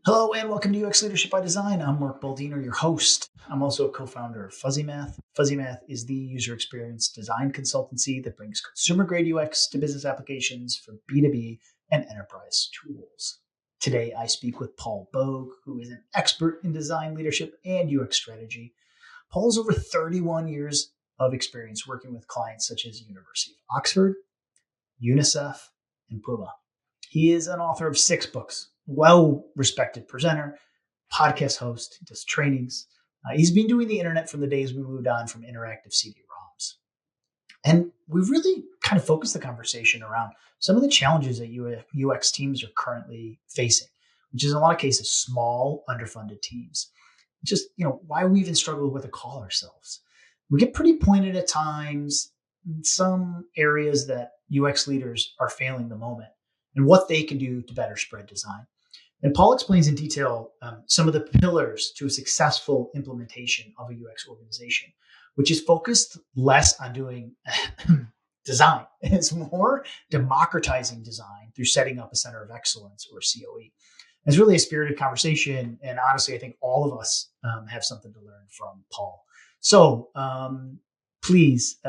Hello and welcome to UX Leadership by Design. I'm Mark Baldino, your host. I'm also a co-founder of Fuzzy Math. Fuzzy Math is the user experience design consultancy that brings consumer-grade UX to business applications for B2B and enterprise tools. Today, I speak with Paul Boag, who is an expert in design leadership and UX strategy. Paul has over 31 years of experience working with clients such as University of Oxford, UNICEF, and Puma. He is an author of 6 books, well-respected presenter, podcast host, does trainings. He's been doing the internet from the days we moved on from interactive CD-ROMs. And we've really kind of focused the conversation around some of the challenges that UX teams are currently facing, which is in a lot of cases small, underfunded teams. Just, why we even struggle with to call ourselves. We get pretty pointed at times in some areas that UX leaders are failing the moment and what they can do to better spread design. And Paul explains in detail some of the pillars to a successful implementation of a UX organization, which is focused less on doing design. It's more democratizing design through setting up a center of excellence or COE. It's really a spirited conversation. And honestly, I think all of us have something to learn from Paul. So please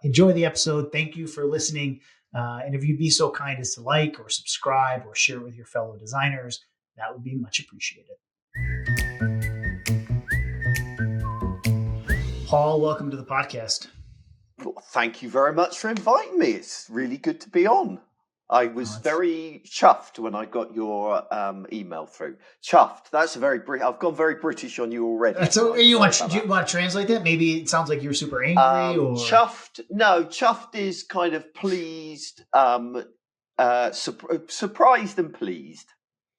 enjoy the episode. Thank you for listening. And if you'd be so kind as to like or subscribe or share with your fellow designers, that would be much appreciated. Paul, welcome to the podcast. Well, thank you very much for inviting me. It's really good to be on. I was very chuffed when I got your email through. Chuffed. That's I've gone very British on you already. That's do you want to translate that? Maybe it sounds like you're super angry or chuffed. No, chuffed is kind of pleased, surprised and pleased.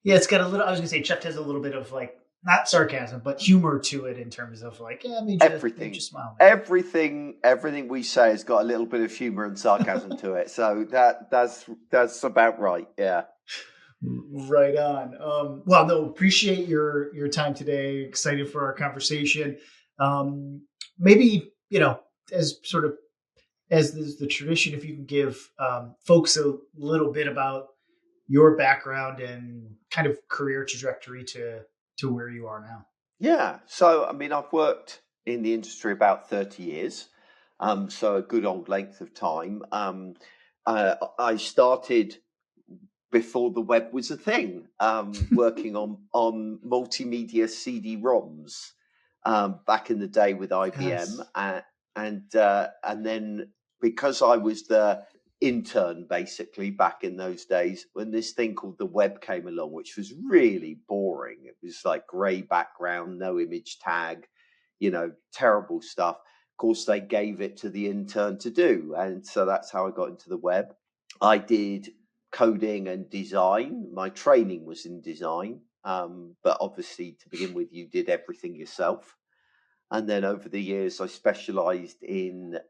Yeah, it's got a little. I was gonna say chuffed has a little bit of like not sarcasm, but humor to it in terms of like, everything. Made you smile. Everything we say has got a little bit of humor and sarcasm to it. So that's about right. Yeah. Right on. Well, no, appreciate your time today. Excited for our conversation. Maybe as the tradition, if you can give folks a little bit about your background and kind of career trajectory to where you are now. Yeah. So, I've worked in the industry about 30 years. So a good old length of time. I started before the web was a thing, working on multimedia CD-ROMs back in the day with IBM. Yes. And then because I was the intern basically back in those days, when this thing called the web came along, which was really boring. It was like grey background, no image tag, terrible stuff. Of course, they gave it to the intern to do. And so that's how I got into the web. I did coding and design. My training was in design. But obviously, to begin with, you did everything yourself. And then over the years, I specialized in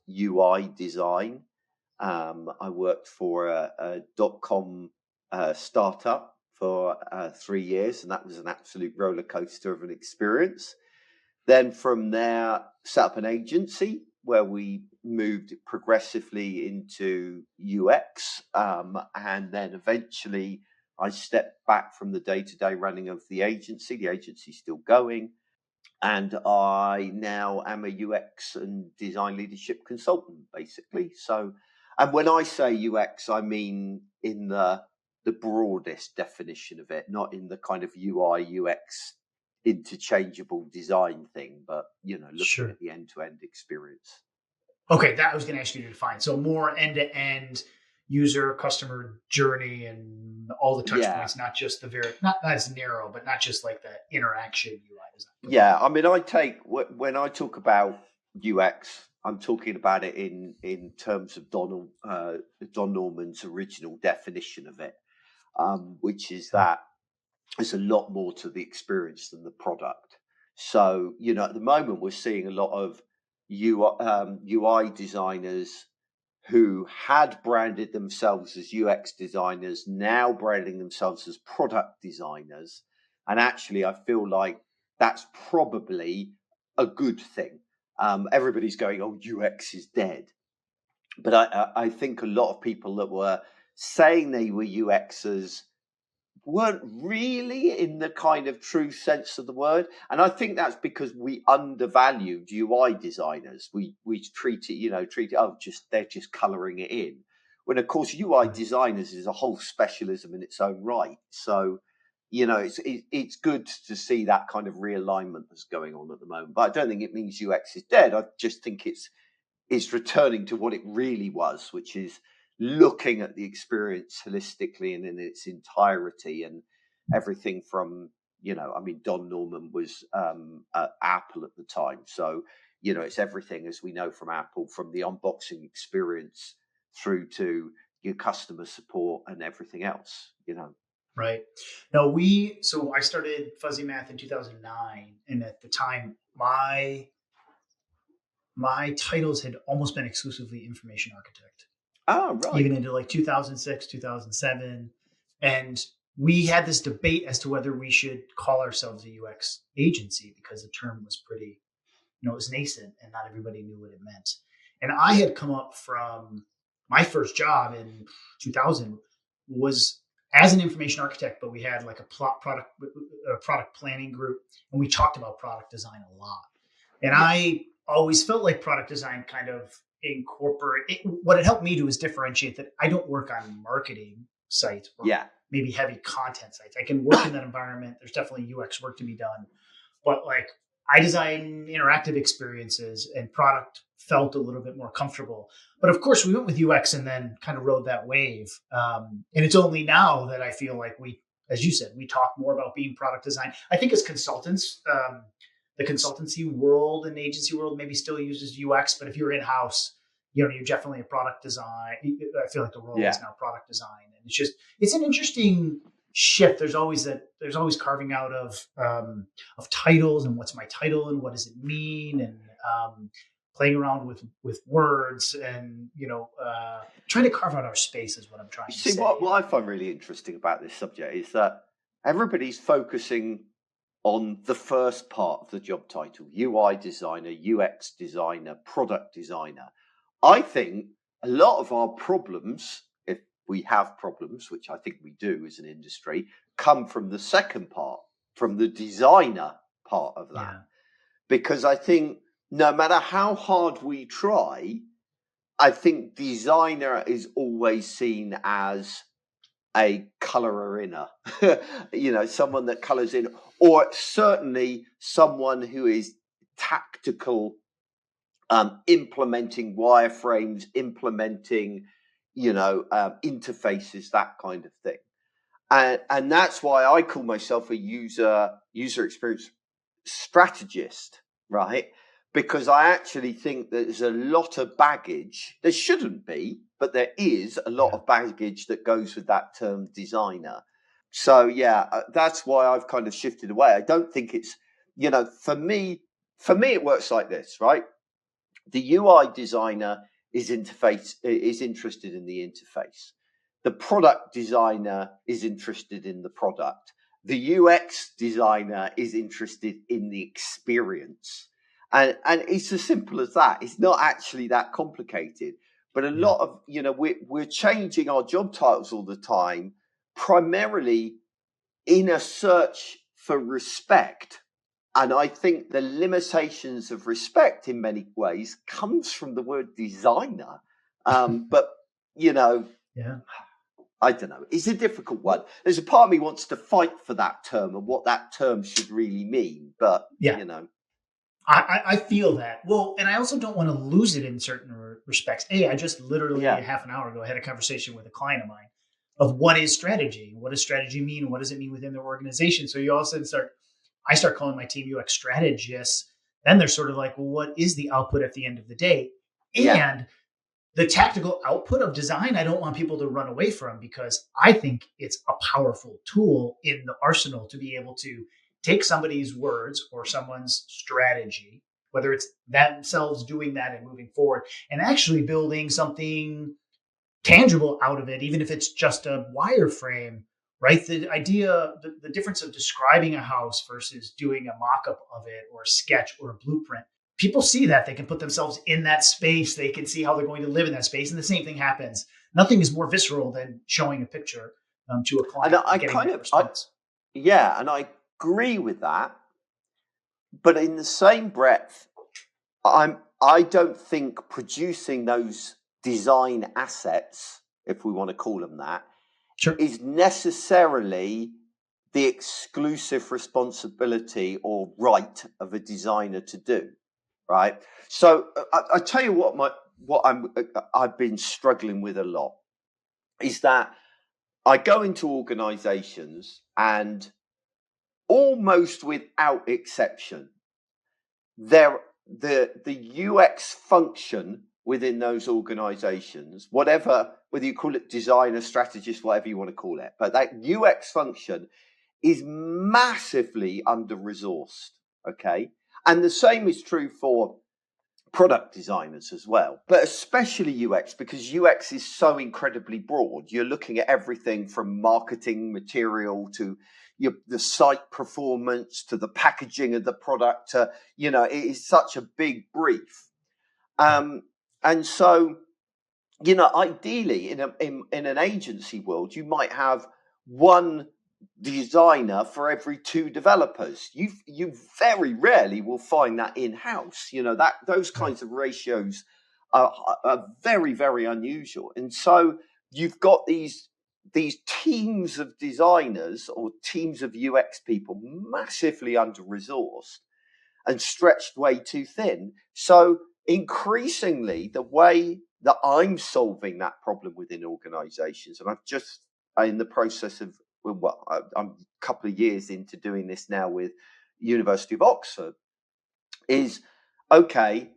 UI design. I worked for a .com startup for 3 years, and that was an absolute roller coaster of an experience. Then from there, set up an agency where we moved progressively into UX. And then eventually I stepped back from the day-to-day running of the agency. The agency's still going. And I now am a UX and design leadership consultant, basically. So, and when I say UX, I mean in the broadest definition of it, not in the kind of UI, UX interchangeable design thing, but, looking at the end-to-end experience. Okay, that I was going to ask you to define. So more end-to-end user customer journey and all the touch points, not just not as narrow, but not just like the interaction UI design. Yeah, when I talk about UX, I'm talking about it in terms of Don Norman's original definition of it, which is that there's a lot more to the experience than the product. So, at the moment we're seeing a lot of UI designers who had branded themselves as UX designers, now branding themselves as product designers. And actually, I feel like that's probably a good thing. Everybody's going, oh, UX is dead. But I think a lot of people that were saying they were UXers weren't really in the kind of true sense of the word. And I think that's because we undervalued UI designers. We treat it, oh, they're just colouring it in. When of course UI designers is a whole specialism in its own right. So, it's good to see that kind of realignment that's going on at the moment. But I don't think it means UX is dead. I just think it's returning to what it really was, which is looking at the experience holistically and in its entirety, and everything from, Don Norman was at Apple at the time. So, it's everything, as we know from Apple, from the unboxing experience through to your customer support and everything else, Right. No, so I started Fuzzy Math in 2009. And at the time, my titles had almost been exclusively information architect. Oh, right. Even into like 2006, 2007. And we had this debate as to whether we should call ourselves a UX agency, because the term was pretty, it was nascent and not everybody knew what it meant. And I had come up from my first job in 2000 was as an information architect, but we had like a product planning group, and we talked about product design a lot. And I always felt like product design kind of what it helped me do is differentiate that I don't work on marketing sites or maybe heavy content sites. I can work in that environment. There's definitely UX work to be done, but like I design interactive experiences, and product felt a little bit more comfortable. But of course we went with UX and then kind of rode that wave. And it's only now that I feel like as you said, we talk more about being product design. I think as consultants, the consultancy world and agency world maybe still uses UX, but if you're in-house, you're definitely a product design. I feel like the world is now product design. And it's an interesting shift. There's always carving out of titles, and what's my title and what does it mean, and playing around with words, and trying to carve out our space is what I'm trying to say. See, what I find really interesting about this subject is that everybody's focusing on the first part of the job title: UI designer, UX designer, product designer. I think a lot of our problems, if we have problems, which I think we do as an industry, come from the second part, from the designer part of that. Yeah. Because I think no matter how hard we try, I think designer is always seen as a colorer inner, someone that colors in, or certainly someone who is tactical, implementing wireframes, implementing, interfaces, that kind of thing. And that's why I call myself a user experience strategist, right? Because I actually think there's a lot of baggage. There shouldn't be, but there is a lot of baggage that goes with that term designer. So that's why I've kind of shifted away. I don't think it's, for me it works like this, right? The UI designer is interested in the interface. The product designer is interested in the product. The UX designer is interested in the experience. And it's as simple as that. It's not actually that complicated. But a lot of, we're changing our job titles all the time, primarily in a search for respect. And I think the limitations of respect in many ways comes from the word designer. But, I don't know. It's a difficult one. There's a part of me wants to fight for that term and what that term should really mean. But, I feel that. Well, and I also don't want to lose it in certain respects. I just literally a half an hour ago had a conversation with a client of mine of what is strategy? What does strategy mean? What does it mean within their organization? So you also I start calling my team UX strategists. Then they're sort of like, well, what is the output at the end of the day? And the tactical output of design, I don't want people to run away from, because I think it's a powerful tool in the arsenal to be able to take somebody's words or someone's strategy, whether it's themselves doing that and moving forward, and actually building something tangible out of it, even if it's just a wireframe, right? The idea, the difference of describing a house versus doing a mock-up of it or a sketch or a blueprint. People see that. They can put themselves in that space. They can see how they're going to live in that space. And the same thing happens. Nothing is more visceral than showing a picture to a And client and getting that response. and I agree with that. But in the same breath, I don't think producing those design assets, if we want to call them that, Sure. is necessarily the exclusive responsibility or right of a designer to do, right? So I tell you I've been struggling with a lot is that I go into organizations and almost without exception, the UX function within those organizations, whether you call it designer, strategist, whatever you want to call it, but that UX function is massively under-resourced, okay? And the same is true for product designers as well, but especially UX, because UX is so incredibly broad. You're looking at everything from marketing material to the site performance to the packaging of the product. It is such a big brief. And so, ideally in an agency world, you might have one designer for every two developers. You very rarely will find that in-house. That those kinds of ratios are very, very unusual. And so you've got these teams of designers or teams of UX people massively under-resourced and stretched way too thin. So increasingly, the way that I'm solving that problem within organizations, and I've just in the process of, I'm a couple of years into doing this now with University of Oxford, is okay,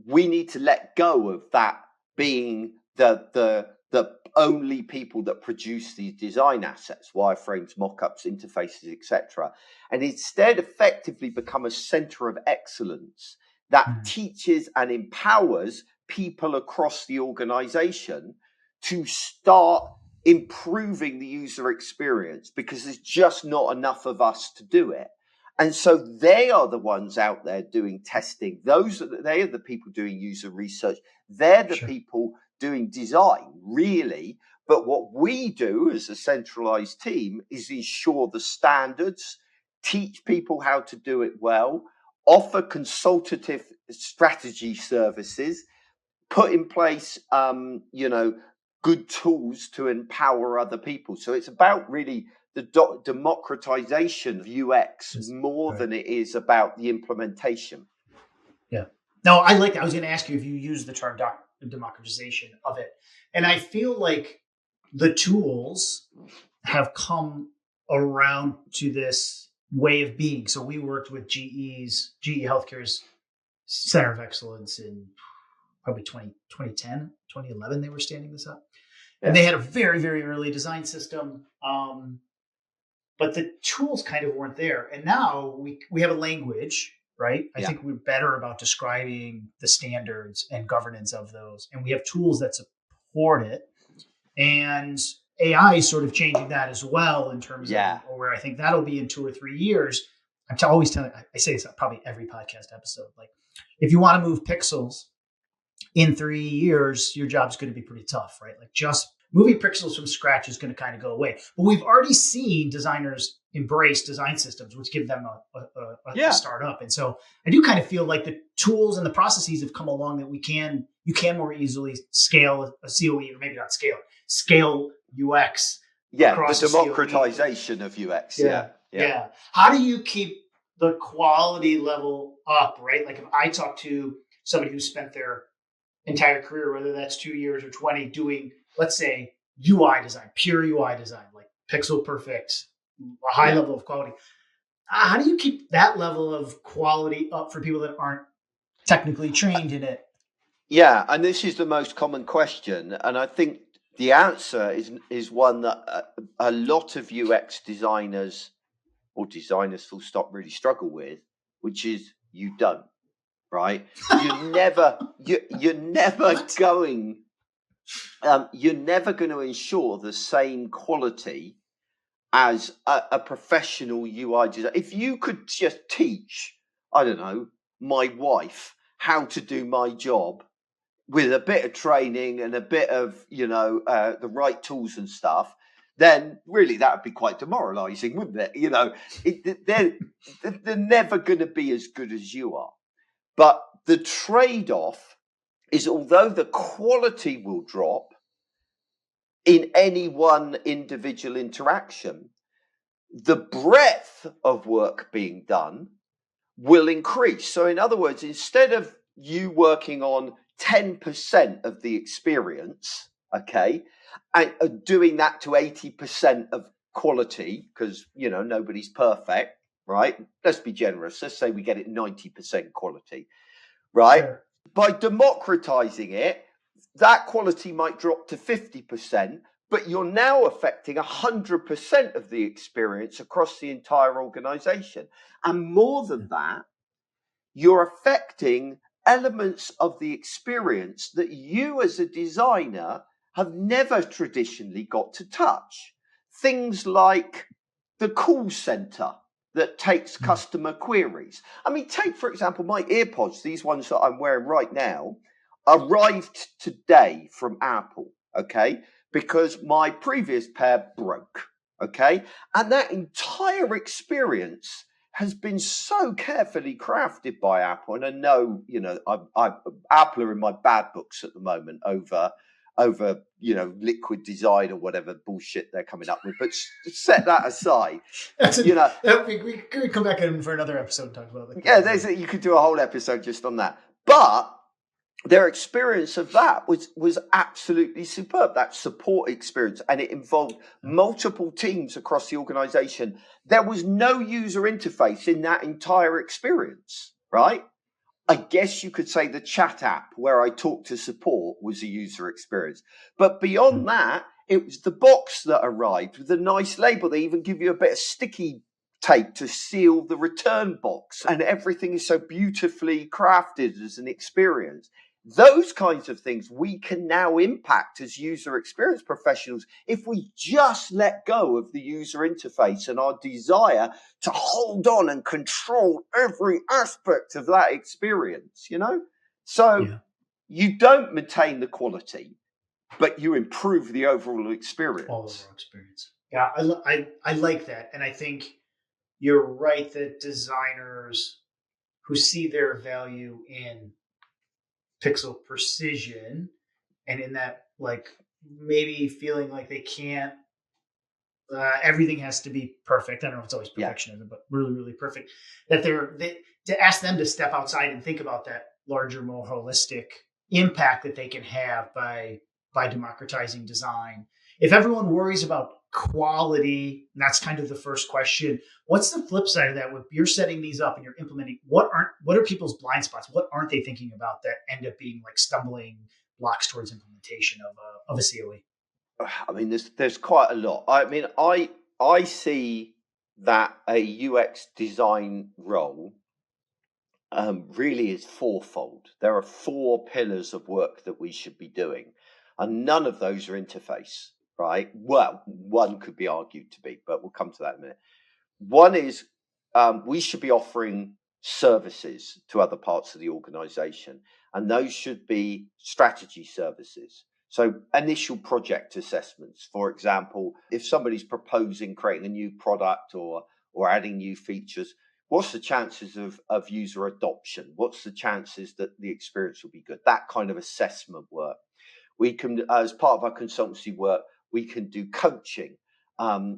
we need to let go of that being the only people that produce these design assets, wireframes, mock-ups, interfaces, etc., and instead effectively become a center of excellence that teaches and empowers people across the organization to start improving the user experience, because there's just not enough of us to do it. And so they are the ones out there doing testing. They are the people doing user research. They're the people doing design, really. But what we do as a centralized team is ensure the standards, teach people how to do it well, offer consultative strategy services, put in place, good tools to empower other people. So it's about really the democratization of UX more than it is about the implementation. Yeah. No, I like that. I was going to ask you if you use the term democratization of it. And I feel like the tools have come around to this way of being. So we worked with GE Healthcare's Center of Excellence in probably 2010, 2011, they were standing this up. And they had a very, very early design system. But the tools kind of weren't there. And now we have a language, right? I think we're better about describing the standards and governance of those. And we have tools that support it. And AI is sort of changing that as well in terms of where I think that'll be in 2 or 3 years. I'm always telling, I say this probably every podcast episode, like if you want to move pixels in 3 years, your job's going to be pretty tough, right? Like just moving pixels from scratch is going to kind of go away. But we've already seen designers embrace design systems, which give them a startup. And so I do kind of feel like the tools and the processes have come along that you can more easily scale a COE, or maybe not scale UX. Yeah, the democratization of UX. Yeah. How do you keep the quality level up, right? Like if I talk to somebody who spent their entire career, whether that's 2 years or 20, doing, let's say, UI design, pure UI design, like pixel perfect, a high level of quality. How do you keep that level of quality up for people that aren't technically trained in it? Yeah, and this is the most common question. And I think the answer is one that a lot of UX designers, or designers full stop, really struggle with, which is you don't. Right? You're never going to ensure the same quality as a professional UI designer. If you could just teach, I don't know, my wife how to do my job with a bit of training and a bit of, the right tools and stuff, then really that would be quite demoralizing, wouldn't it? You know, they're never going to be as good as you are. But the trade-off is, although the quality will drop in any one individual interaction, the breadth of work being done will increase. So in other words, instead of you working on 10% of the experience, okay, and doing that to 80% of quality, because, you know, nobody's perfect, right? Let's be generous. Let's say we get it 90% quality, right? Sure. By democratizing it, that quality might drop to 50%, but you're now affecting 100% of the experience across the entire organization. And more than that, you're affecting elements of the experience that you as a designer have never traditionally got to touch. Things like the call center that takes customer queries. I mean, take, for example, my earpods, these ones that I'm wearing right now, arrived today from Apple, okay? Because my previous pair broke, okay? And that entire experience has been so carefully crafted by Apple. And I know, you know, Apple are in my bad books at the moment over, you know, liquid design or whatever bullshit they're coming up with. But set that aside. You know, we could come back in for another episode and talk about that. You could do a whole episode just on that. But their experience of that was absolutely superb, that support experience, and it involved multiple teams across the organization. There was no user interface in that entire experience, right? I guess you could say the chat app where I talk to support was a user experience. But beyond that, it was the box that arrived with a nice label. They even give you a bit of sticky tape to seal the return box, and everything is so beautifully crafted as an experience. Those kinds of things we can now impact as user experience professionals if we just let go of the user interface and our desire to hold on and control every aspect of that experience, you know? So you don't maintain the quality, but you improve the overall experience. Yeah, I like that. And I think you're right that designers who see their value in pixel precision and in that, like, maybe feeling like they can't, everything has to be perfect. I don't know if it's always perfectionism, but really, really perfect. That to ask them to step outside and think about that larger, more holistic impact that they can have by democratizing design. If everyone worries about quality, and that's kind of the first question, what's the flip side of that? When you're setting these up and you're implementing, what are people's blind spots? What aren't they thinking about that end up being like stumbling blocks towards implementation of a COE? I mean, there's quite a lot. I mean, I see that a UX design role really is fourfold. There are 4 pillars of work that we should be doing, and none of those are interface, right? Well, one could be argued to be, but we'll come to that in a minute. One is we should be offering services to other parts of the organization, and those should be strategy services. So initial project assessments, for example, if somebody's proposing creating a new product or adding new features, what's the chances of user adoption? What's the chances that the experience will be good? That kind of assessment work. We can, as part of our consultancy work, we can do coaching.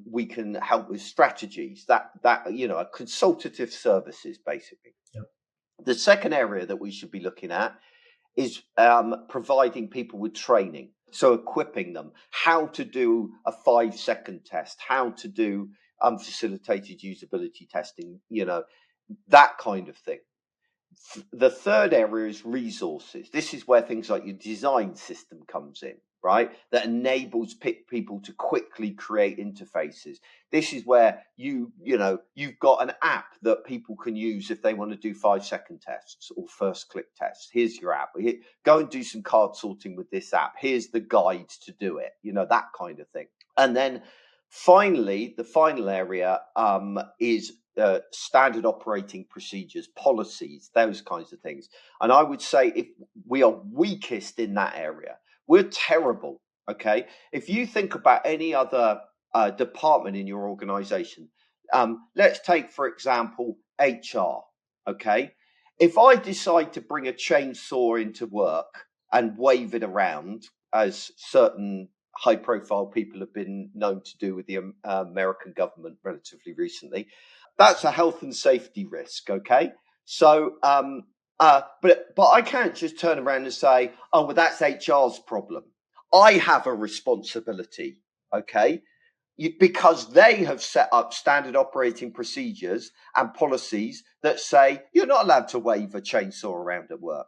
We can help with strategies, that you know, consultative services, basically. Yep. The second area that we should be looking at is providing people with training. So equipping them how to do a 5-second test, how to do facilitated usability testing, you know, that kind of thing. The third area is resources. This is where things like your design system comes in, right? That enables people to quickly create interfaces. This is where you've got an app that people can use if they want to do 5-second tests or first click tests. Here's your app. Go and do some card sorting with this app. Here's the guide to do it. You know, that kind of thing. And then finally, the final area is standard operating procedures, policies, those kinds of things. And I would say if we are weakest in that area, we're terrible. Okay. If you think about any other department in your organization. Let's take, for example, HR. Okay. If I decide to bring a chainsaw into work and wave it around, as certain high profile people have been known to do with the American government relatively recently, that's a health and safety risk. Okay. So, but I can't just turn around and say, oh, well, that's HR's problem. I have a responsibility. Okay. Because they have set up standard operating procedures and policies that say you're not allowed to wave a chainsaw around at work.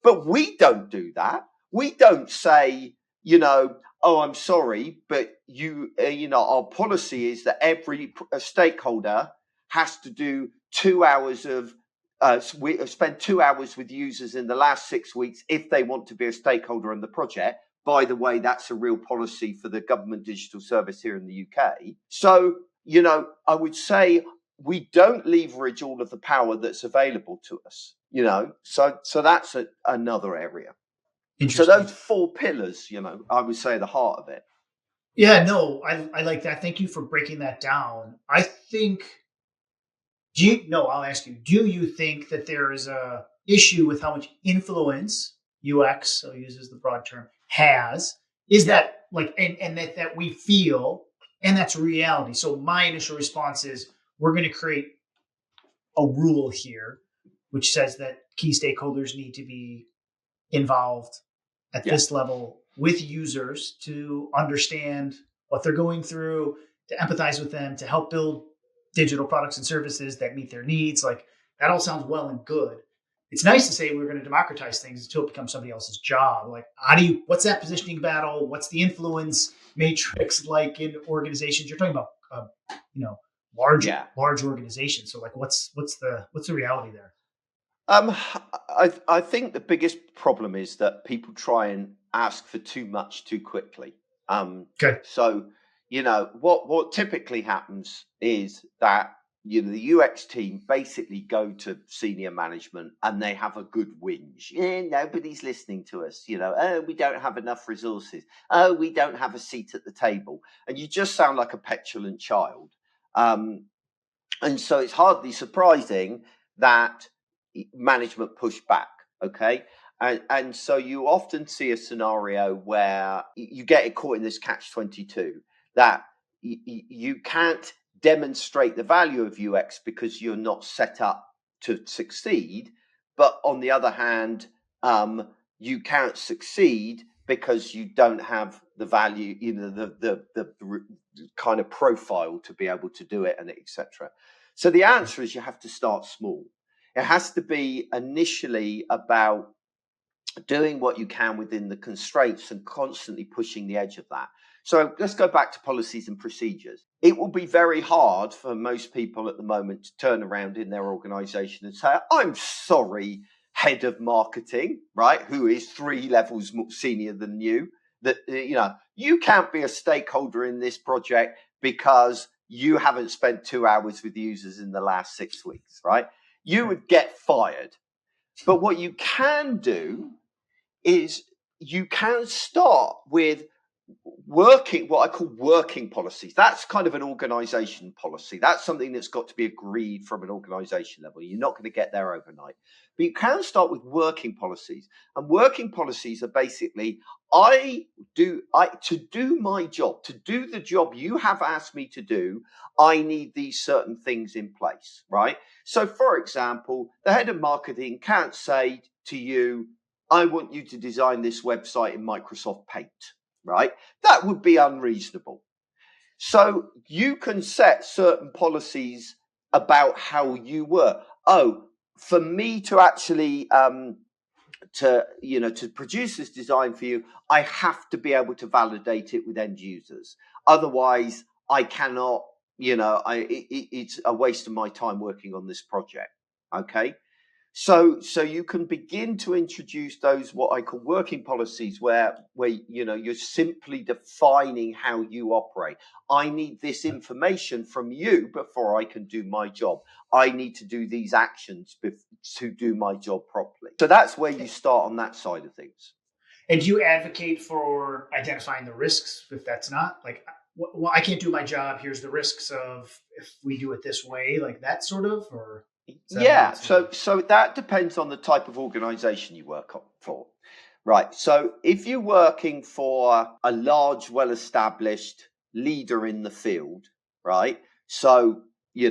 But we don't do that. We don't say, oh, I'm sorry, but our policy is that every stakeholder has to do 2 hours of, we spend 2 hours with users in the last 6 weeks if they want to be a stakeholder in the project. By the way, that's a real policy for the government digital service here in the UK. So, I would say we don't leverage all of the power that's available to us, so that's another area. So those 4 pillars, I would say the heart of it. Yeah, no, I like that. Thank you for breaking that down. I think, I'll ask you, do you think that there is a issue with how much influence UX, so uses the broad term, has? Is that like, and that we feel, and that's reality. So my initial response is we're going to create a rule here, which says that key stakeholders need to be involved at this level with users to understand what they're going through, to empathize with them, to help build digital products and services that meet their needs. Like, that all sounds well and good. It's nice to say we're going to democratize things until it becomes somebody else's job. Like, what's that positioning battle? What's the influence matrix like in organizations? You're talking about, large organizations. So like, what's the reality there? I think the biggest problem is that people try and ask for too much too quickly. Okay. So, what typically happens is that the UX team basically go to senior management and they have a good whinge. Nobody's listening to us. Oh, we don't have enough resources. Oh, we don't have a seat at the table. And you just sound like a petulant child. And so it's hardly surprising that management push back. Okay. And so you often see a scenario where you get caught in this catch-22 that you can't demonstrate the value of UX because you're not set up to succeed. But on the other hand, you can't succeed because you don't have the value, the kind of profile to be able to do it, and etc. So the answer is you have to start small. It has to be initially about doing what you can within the constraints and constantly pushing the edge of that. So let's go back to policies and procedures. It will be very hard for most people at the moment to turn around in their organization and say, I'm sorry, head of marketing, right, who is 3 levels more senior than you, that, you can't be a stakeholder in this project because you haven't spent 2 hours with users in the last 6 weeks, right? You would get fired. But what you can do is you can start with what I call working policies. That's kind of an organization policy. That's something that's got to be agreed from an organization level. You're not going to get there overnight. But you can start with working policies. And working policies are basically, to do my job, to do the job you have asked me to do, I need these certain things in place, right? So, for example, the head of marketing can't say to you, I want you to design this website in Microsoft Paint, right? That would be unreasonable. So you can set certain policies about how you work. Oh, for me to actually to produce this design for you, I have to be able to validate it with end users. Otherwise, I cannot. It's a waste of my time working on this project. Okay. So you can begin to introduce those what I call working policies where you're simply defining how you operate. I need this information from you before I can do my job. I need to do these actions to do my job properly. So that's where you start on that side of things. And do you advocate for identifying the risks if that's not? Like, well, I can't do my job. Here's the risks of if we do it this way, like that sort of, or is that a little Yeah, too? so that depends on the type of organization you work for. Right. So if you're working for a large, well-established leader in the field, right? So, you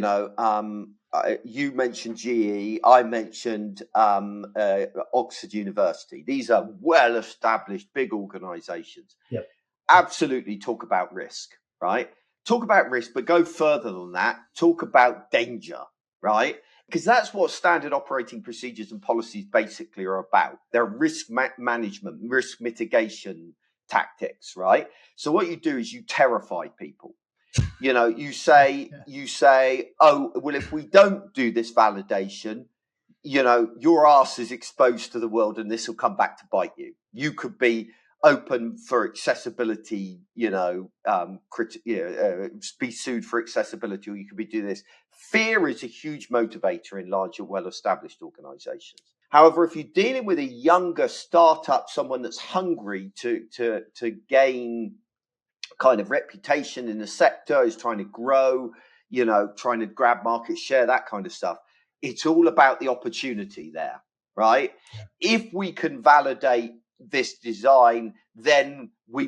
mentioned GE, I mentioned Oxford University. These are well-established, big organizations. Yep. Absolutely talk about risk, right? Talk about risk, but go further than that. Talk about danger, right? Because that's what standard operating procedures and policies basically are about. They're risk management, risk mitigation tactics, right? So what you do is you terrify people. You say, oh, well, if we don't do this validation, your ass is exposed to the world and this will come back to bite you. You could be open for accessibility, be sued for accessibility, or you could be doing this. Fear is a huge motivator in larger, well-established organizations. However, if you're dealing with a younger startup, someone that's hungry to gain kind of reputation in the sector, is trying to grow, trying to grab market share, that kind of stuff. It's all about the opportunity there, right? Yeah. If we can validate this design, then we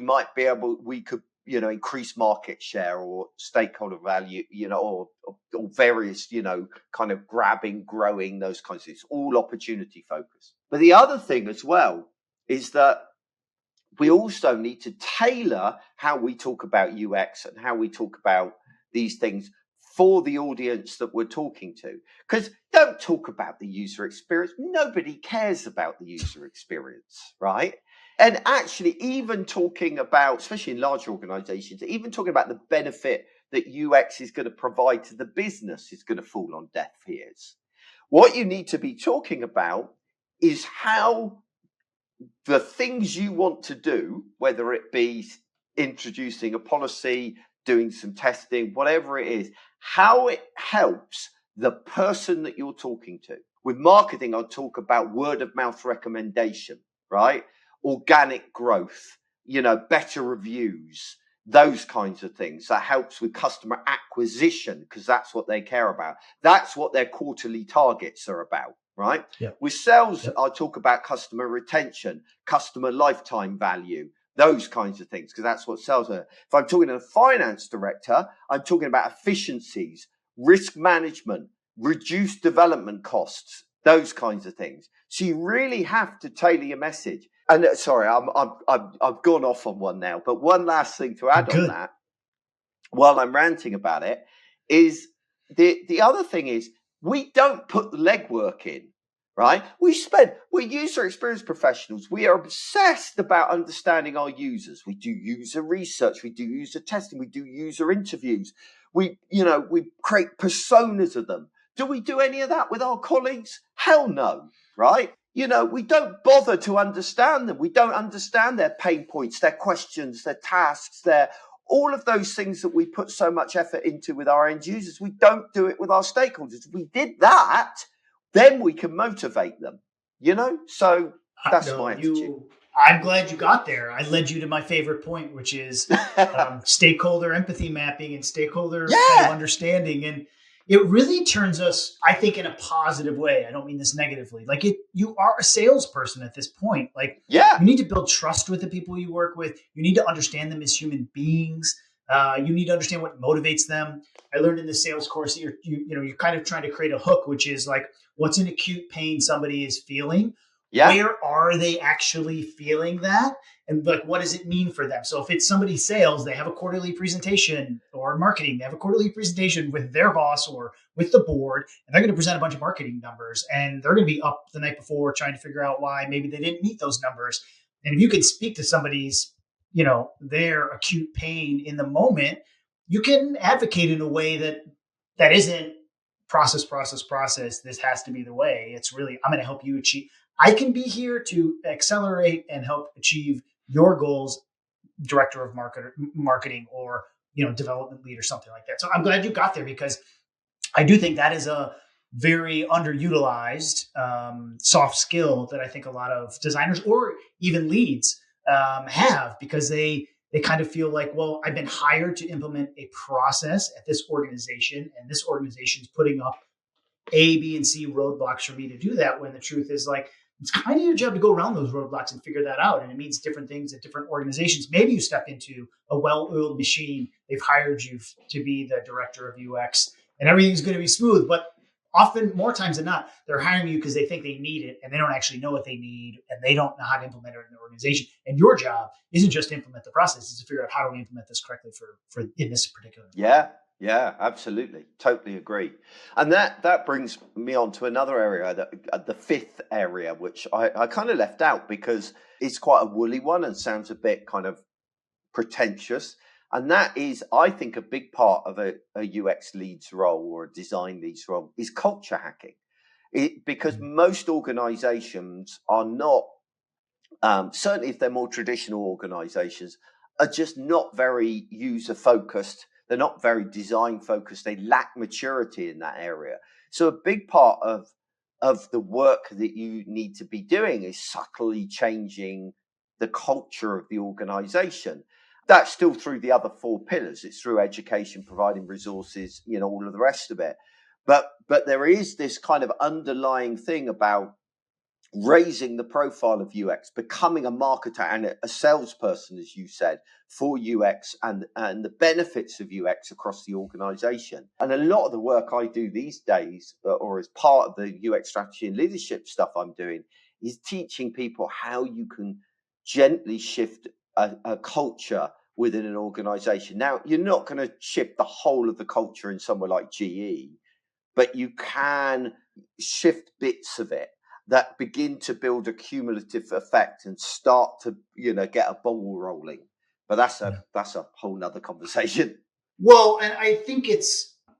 could, increase market share or stakeholder value, or various, kind of grabbing, growing, those kinds of things. All opportunity focused. But the other thing as well is that we also need to tailor how we talk about UX and how we talk about these things for the audience that we're talking to. Because don't talk about the user experience. Nobody cares about the user experience, right? And actually, even talking about, especially in larger organizations, even talking about the benefit that UX is going to provide to the business is going to fall on deaf ears. What you need to be talking about is how the things you want to do, whether it be introducing a policy, doing some testing, whatever it is, how it helps the person that you're talking to. With marketing, I'll talk about word of mouth recommendation, right? Organic growth, better reviews, those kinds of things. That helps with customer acquisition because that's what they care about. That's what their quarterly targets are about. Right? Yep. With sales, Yep. I talk about customer retention, customer lifetime value, those kinds of things, because that's what sales are. If I'm talking to a finance director, I'm talking about efficiencies, risk management, reduced development costs, those kinds of things. So you really have to tailor your message. And sorry, I've gone off on one now, but one last thing to add on that, while I'm ranting about it, is the other thing is we don't put the legwork in, right? We're user experience professionals. We are obsessed about understanding our users. We do user research. We do user testing. We do user interviews. We create personas of them. Do we do any of that with our colleagues? Hell no, right? We don't bother to understand them. We don't understand their pain points, their questions, their tasks, all of those things that we put so much effort into with our end users. We don't do it with our stakeholders. If we did that, then we can motivate them, So that's my attitude. I'm glad you got there. I led you to my favorite point, which is stakeholder empathy mapping and stakeholder kind of understanding. And it really turns us, I think, in a positive way. I don't mean this negatively. Like you are a salesperson at this point. Like you need to build trust with the people you work with. You need to understand them as human beings. You need to understand what motivates them. I learned in the sales course that you're kind of trying to create a hook, which is like, what's an acute pain somebody is feeling? Yeah. Where are they actually feeling that? And like, what does it mean for them? So if it's somebody sales, they have a quarterly presentation, or marketing, they have a quarterly presentation with their boss or with the board, and they're going to present a bunch of marketing numbers, and they're going to be up the night before trying to figure out why maybe they didn't meet those numbers. And if you can speak to somebody's, their acute pain in the moment, you can advocate in a way that isn't process. This has to be the way. It's really, I'm going to help you achieve. I can be here to accelerate and help achieve your goals, director of marketing, or development lead or something like that. So I'm glad you got there, because I do think that is a very underutilized soft skill that I think a lot of designers or even leads have, because they They kind of feel like, well, I've been hired to implement a process at this organization, and this organization is putting up A, B, and C roadblocks for me to do that. When the truth is, like, it's kind of your job to go around those roadblocks and figure that out. And it means different things at different organizations. Maybe you step into a well-oiled machine. They've hired you to be the director of UX, and everything's going to be smooth. But often, more times than not, they're hiring you because they think they need it, and they don't actually know what they need, and they don't know how to implement it in their organization. And your job isn't just to implement the process; it's to figure out how do we implement this correctly for in this particular. Yeah, absolutely. Totally agree. And that brings me on to another area, the fifth area, which I kind of left out because it's quite a woolly one and sounds a bit kind of pretentious. And that is, I think, a big part of a UX lead's role or a design lead's role is culture hacking. Because most organizations are not, certainly if they're more traditional organizations, are just not very user focused. They're not very design focused. They lack maturity in that area. So a big part of the work that you need to be doing is subtly changing the culture of the organization. That's still through the other four pillars. It's through education, providing resources, all of the rest of it. But there is this kind of underlying thing about raising the profile of UX, becoming a marketer and a salesperson, as you said, for UX and the benefits of UX across the organization. And a lot of the work I do these days, or as part of the UX strategy and leadership stuff I'm doing, is teaching people how you can gently shift a culture within an organization. Now, you're not going to shift the whole of the culture in somewhere like GE, but you can shift bits of it that begin to build a cumulative effect and start to, get a ball rolling. But that's a whole nother conversation. Well, and I think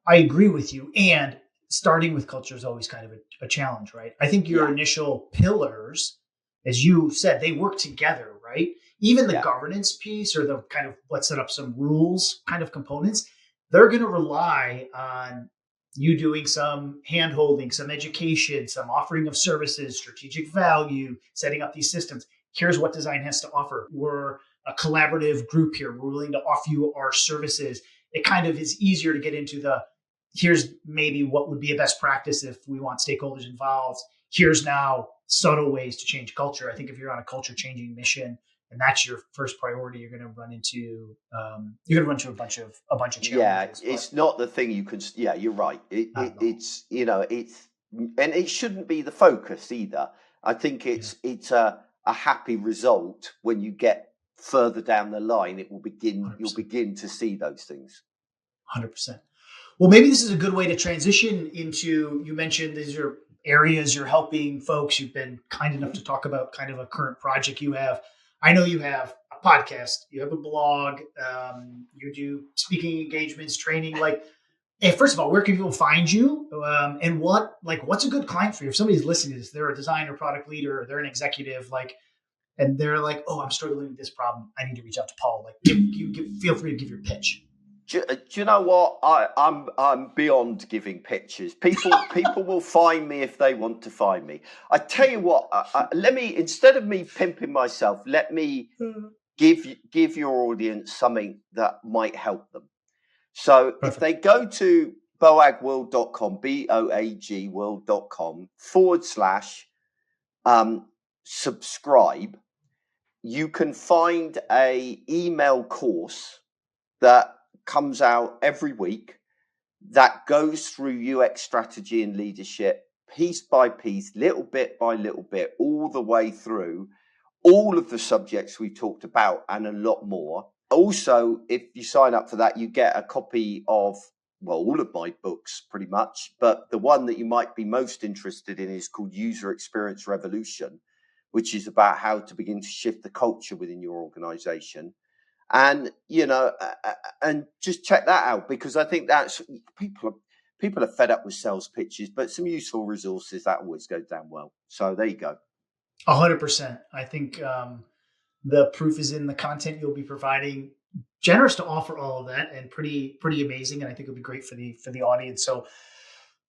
I agree with you. And starting with culture is always kind of a challenge, right? I think your initial pillars, as you said, they work together, right? Even the governance piece or the kind of let's set up some rules kind of components, they're going to rely on you doing some hand holding, some education, some offering of services, strategic value, setting up these systems. Here's what design has to offer. We're a collaborative group here. We're willing to offer you our services. It kind of is easier to get into here's maybe what would be a best practice if we want stakeholders involved. Here's now subtle ways to change culture. I think if you're on a culture changing mission and that's your first priority, you're going to run into a bunch of challenges. Yeah, it's not the thing you can. Yeah, you're right. It's and it shouldn't be the focus either. I think it's a happy result when you get further down the line. It will begin. 100%. You'll begin to see those things. 100%. Well, maybe this is a good way to transition into. You mentioned these are areas you're helping folks. You've been kind enough to talk about kind of a current project you have. I know you have a podcast, you have a blog, you do speaking engagements, training. Like, hey, first of all, where can people find you? And what's a good client for you? If somebody's listening to this, they're a designer, product leader, or they're an executive, and they're like, oh, I'm struggling with this problem. I need to reach out to Paul. Feel free to give your pitch. Do you know what? I'm beyond giving pitches. People will find me if they want to find me. I tell you what. Let me, instead of me pimping myself, let me give your audience something that might help them. So Perfect. If they go to boagworld.com, BOAG world.com /subscribe, you can find a email course that comes out every week that goes through UX strategy and leadership piece by piece, little bit by little bit, all the way through all of the subjects we talked about and a lot more. Also, if you sign up for that, you get a copy of, all of my books pretty much, but the one that you might be most interested in is called User Experience Revolution, which is about how to begin to shift the culture within your organization. And, and just check that out, because I think that's people are fed up with sales pitches, but some useful resources, that always goes down well. So there you go. 100%. I think the proof is in the content you'll be providing. Generous to offer all of that and pretty amazing. And I think it'll be great for the audience. So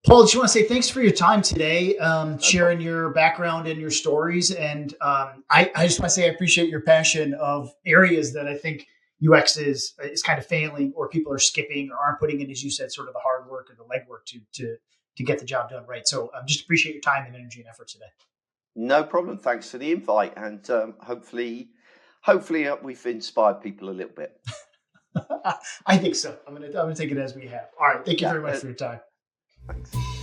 Paul, I just want to say thanks for your time today, sharing your background and your stories. And I just want to say I appreciate your passion of areas that I think, UX is kind of failing, or people are skipping or aren't putting in, as you said, sort of the hard work or the legwork to get the job done right. So just appreciate your time and energy and effort today. No problem. Thanks for the invite, and hopefully we've inspired people a little bit. I think so. I'm gonna take it as we have. All right. Thank you very much for your time. Thanks.